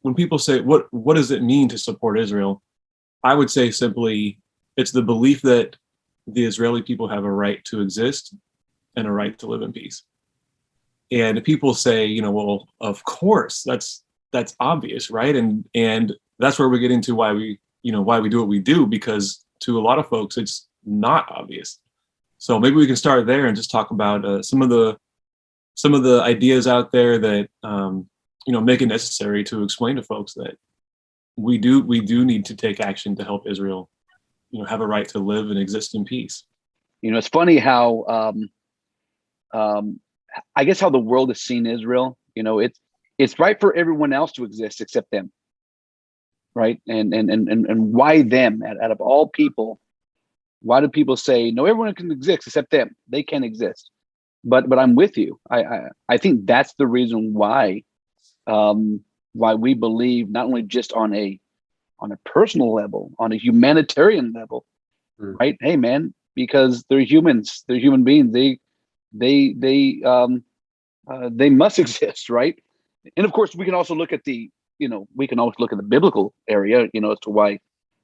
when people say, what does it mean to support Israel? I would say simply, it's the belief that the Israeli people have a right to exist and a right to live in peace. And people say, well, of course, that's obvious, right? And that's where we get into why we do what we do, because to a lot of folks, it's not obvious. So maybe we can start there and just talk about some of the ideas out there that make it necessary to explain to folks that we do need to take action to help Israel, have a right to live and exist in peace. It's funny how I guess how the world has seen Israel. It's right for everyone else to exist except them, right? And why them? Out of all people, why do people say no? Everyone can exist except them. They can't exist. But I'm with you. I think that's the reason why we believe not only just on a personal level, on a humanitarian level, right? Hey, man, because they're humans, they're human beings. They must exist, right? And of course, we can also look at the biblical area, as to why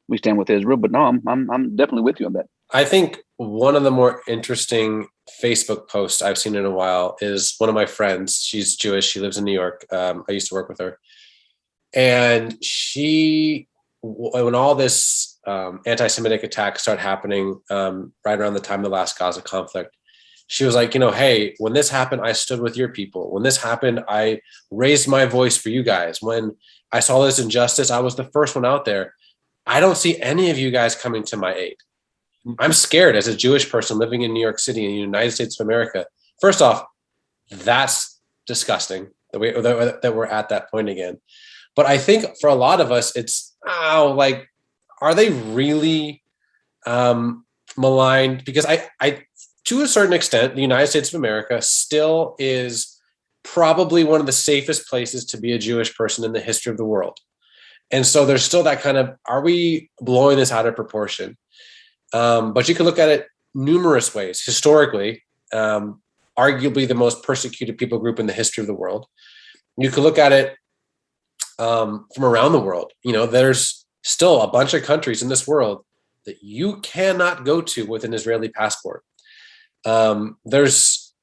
we stand with Israel. But no, I'm definitely with you on that. I think one of the more interesting Facebook posts I've seen in a while is one of my friends. She's Jewish. She lives in New York. I used to work with her. And when all this anti-Semitic attacks start happening right around the time of the last Gaza conflict, she was like, hey, when this happened, I stood with your people. When this happened, I raised my voice for you guys. When I saw this injustice, I was the first one out there. I don't see any of you guys coming to my aid. I'm scared as a Jewish person living in New York City in the United States of America. First off, that's disgusting that we're at that point again. But I think for a lot of us, it's, are they really maligned? Because I, to a certain extent, the United States of America still is probably one of the safest places to be a Jewish person in the history of the world. And so there's still that kind of, are we blowing this out of proportion? But you can look at it numerous ways. Historically, arguably the most persecuted people group in the history of the world. You can look at it from around the world. There's still a bunch of countries in this world that you cannot go to with an Israeli passport. There's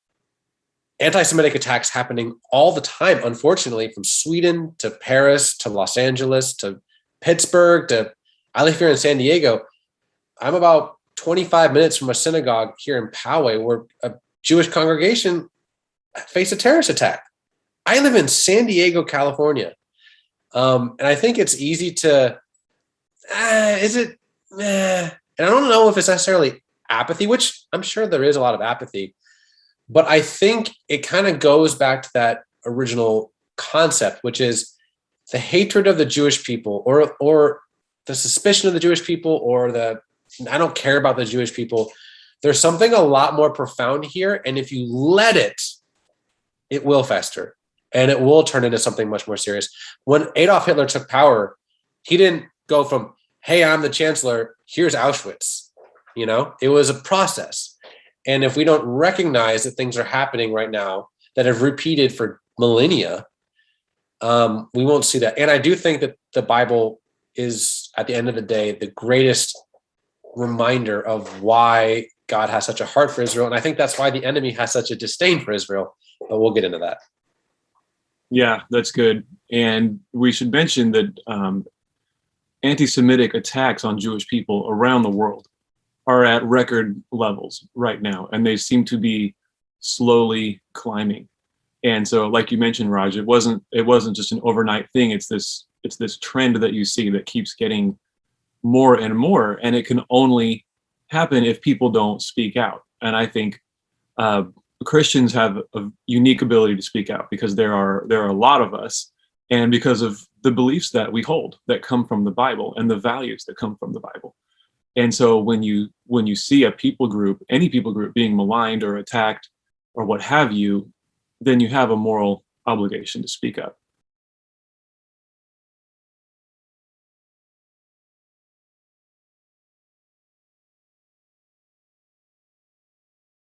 anti-Semitic attacks happening all the time, unfortunately, from Sweden to Paris to Los Angeles to Pittsburgh to, I live here in San Diego. I'm about 25 minutes from a synagogue here in Poway where a Jewish congregation faced a terrorist attack. I live in San Diego, California. And I think it's easy to, and I don't know if it's necessarily apathy, which I'm sure there is a lot of apathy, but I think it kind of goes back to that original concept, which is the hatred of the Jewish people or the suspicion of the Jewish people or I don't care about the Jewish people. There's something a lot more profound here. And if you let it, it will fester and it will turn into something much more serious. When Adolf Hitler took power, he didn't go from, hey, I'm the chancellor, here's Auschwitz. It was a process. And if we don't recognize that things are happening right now that have repeated for millennia, we won't see that. And I do think that the Bible is, at the end of the day, the greatest reminder of why God has such a heart for Israel. And I think that's why the enemy has such a disdain for Israel. But we'll get into that. Yeah, that's good. And we should mention that anti-Semitic attacks on Jewish people around the world are at record levels right now, and they seem to be slowly climbing. And so, like you mentioned, Raj, it wasn't just an overnight thing. It's this trend that you see that keeps getting more and more, and it can only happen if people don't speak out. And I think Christians have a unique ability to speak out because there are a lot of us, and because of the beliefs that we hold that come from the Bible and the values that come from the Bible. And so when you see a people group, any people group being maligned or attacked or what have you, then you have a moral obligation to speak up.